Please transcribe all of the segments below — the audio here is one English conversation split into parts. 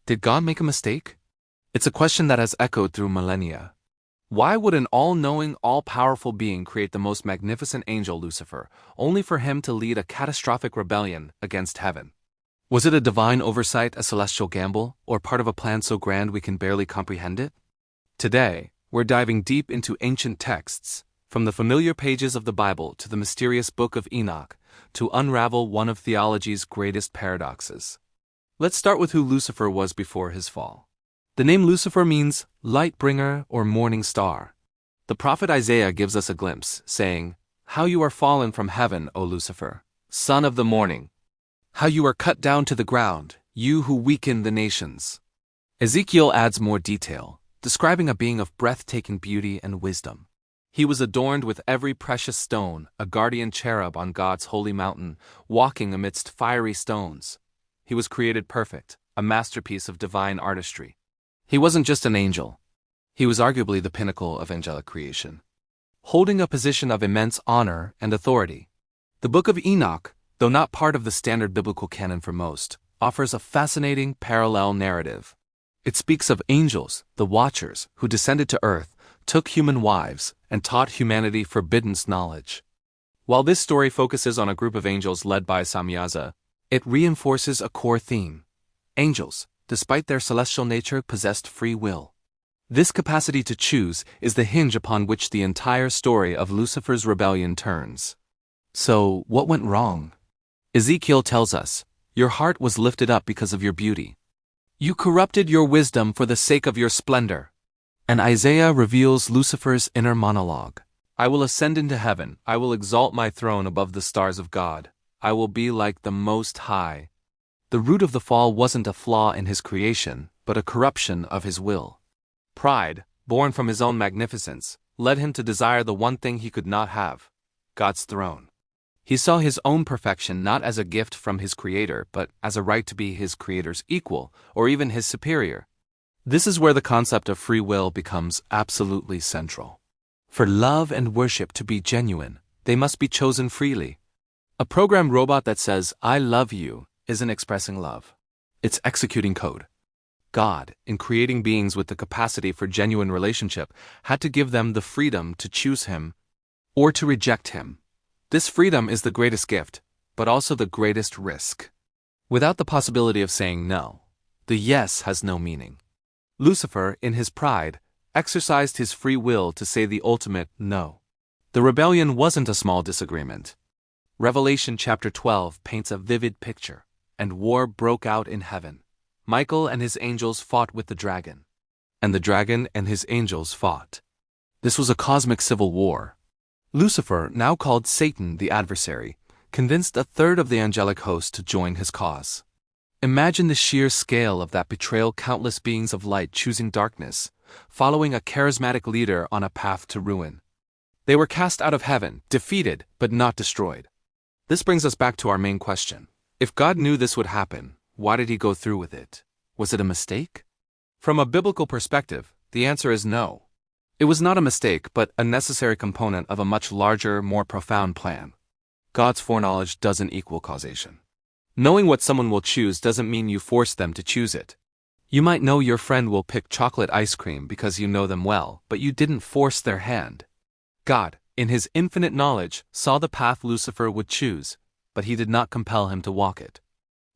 Did God make a mistake? It's a question that has echoed through millennia. Why would an all-knowing, all-powerful being create the most magnificent angel, Lucifer, only for him to lead a catastrophic rebellion against heaven? Was it a divine oversight, a celestial gamble, or part of a plan so grand we can barely comprehend it? Today, we're diving deep into ancient texts, from the familiar pages of the Bible to the mysterious Book of Enoch, to unravel one of theology's greatest paradoxes. Let's start with who Lucifer was before his fall. The name Lucifer means light bringer or morning star. The prophet Isaiah gives us a glimpse, saying, "How you are fallen from heaven, O Lucifer, son of the morning! How you are cut down to the ground, you who weaken the nations." Ezekiel adds more detail, describing a being of breathtaking beauty and wisdom. He was adorned with every precious stone, a guardian cherub on God's holy mountain, walking amidst fiery stones. He was created perfect, a masterpiece of divine artistry. He wasn't just an angel. He was arguably the pinnacle of angelic creation, holding a position of immense honor and authority. The Book of Enoch, though not part of the standard biblical canon for most, offers a fascinating parallel narrative. It speaks of angels, the Watchers, who descended to earth, took human wives, and taught humanity forbidden knowledge. While this story focuses on a group of angels led by Samyaza, it reinforces a core theme. Angels, despite their celestial nature, possessed free will. This capacity to choose is the hinge upon which the entire story of Lucifer's rebellion turns. So, what went wrong? Ezekiel tells us, "Your heart was lifted up because of your beauty. You corrupted your wisdom for the sake of your splendor." And Isaiah reveals Lucifer's inner monologue. "I will ascend into heaven, I will exalt my throne above the stars of God. I will be like the Most High." The root of the fall wasn't a flaw in his creation, but a corruption of his will. Pride, born from his own magnificence, led him to desire the one thing he could not have: God's throne. He saw his own perfection not as a gift from his Creator, but as a right to be his Creator's equal, or even his superior. This is where the concept of free will becomes absolutely central. For love and worship to be genuine, they must be chosen freely. A programmed robot that says, "I love you," isn't expressing love. It's executing code. God, in creating beings with the capacity for genuine relationship, had to give them the freedom to choose him or to reject him. This freedom is the greatest gift, but also the greatest risk. Without the possibility of saying no, the yes has no meaning. Lucifer, in his pride, exercised his free will to say the ultimate no. The rebellion wasn't a small disagreement. Revelation chapter 12 paints a vivid picture, and war broke out in heaven. Michael and his angels fought with the dragon, and the dragon and his angels fought. This was a cosmic civil war. Lucifer, now called Satan the adversary, convinced a third of the angelic host to join his cause. Imagine the sheer scale of that betrayal, countless beings of light choosing darkness, following a charismatic leader on a path to ruin. They were cast out of heaven, defeated, but not destroyed. This brings us back to our main question. If God knew this would happen, why did he go through with it? Was it a mistake? From a biblical perspective, the answer is no. It was not a mistake, but a necessary component of a much larger, more profound plan. God's foreknowledge doesn't equal causation. Knowing what someone will choose doesn't mean you force them to choose it. You might know your friend will pick chocolate ice cream because you know them well, but you didn't force their hand. God, in his infinite knowledge, saw the path Lucifer would choose, but he did not compel him to walk it.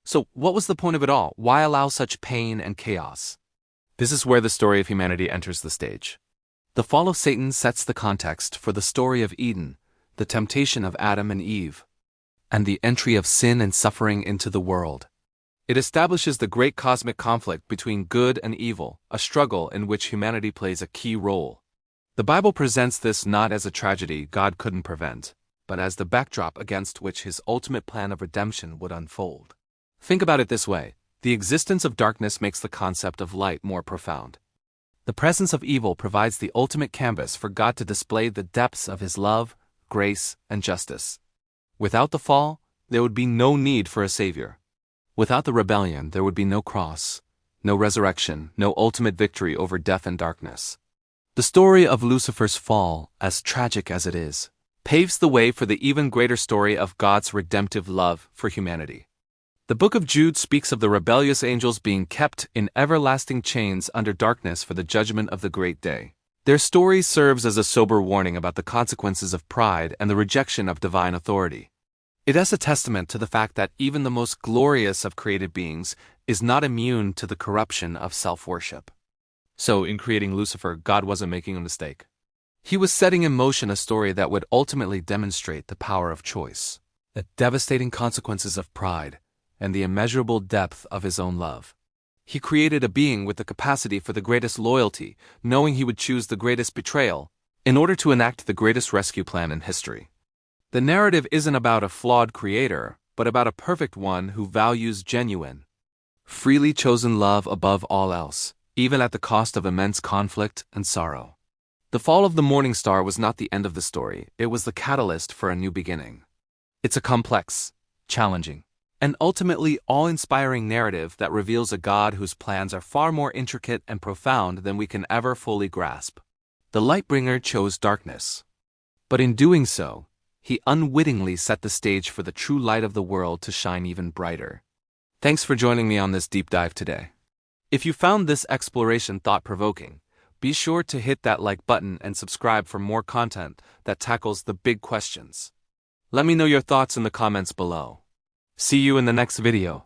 So, what was the point of it all? Why allow such pain and chaos? This is where the story of humanity enters the stage. The fall of Satan sets the context for the story of Eden, the temptation of Adam and Eve, and the entry of sin and suffering into the world. It establishes the great cosmic conflict between good and evil, a struggle in which humanity plays a key role. The Bible presents this not as a tragedy God couldn't prevent, but as the backdrop against which his ultimate plan of redemption would unfold. Think about it this way: the existence of darkness makes the concept of light more profound. The presence of evil provides the ultimate canvas for God to display the depths of his love, grace, and justice. Without the fall, there would be no need for a savior. Without the rebellion, there would be no cross, no resurrection, no ultimate victory over death and darkness. The story of Lucifer's fall, as tragic as it is, paves the way for the even greater story of God's redemptive love for humanity. The book of Jude speaks of the rebellious angels being kept in everlasting chains under darkness for the judgment of the great day. Their story serves as a sober warning about the consequences of pride and the rejection of divine authority. It is a testament to the fact that even the most glorious of created beings is not immune to the corruption of self-worship. So, in creating Lucifer, God wasn't making a mistake. He was setting in motion a story that would ultimately demonstrate the power of choice, the devastating consequences of pride, and the immeasurable depth of his own love. He created a being with the capacity for the greatest loyalty, knowing he would choose the greatest betrayal, in order to enact the greatest rescue plan in history. The narrative isn't about a flawed creator, but about a perfect one who values genuine, freely chosen love above all else, even at the cost of immense conflict and sorrow. The fall of the morning star was not the end of the story, it was the catalyst for a new beginning. It's a complex, challenging, and ultimately awe-inspiring narrative that reveals a God whose plans are far more intricate and profound than we can ever fully grasp. The Lightbringer chose darkness, but in doing so, he unwittingly set the stage for the true light of the world to shine even brighter. Thanks for joining me on this deep dive today. If you found this exploration thought-provoking, be sure to hit that like button and subscribe for more content that tackles the big questions. Let me know your thoughts in the comments below. See you in the next video.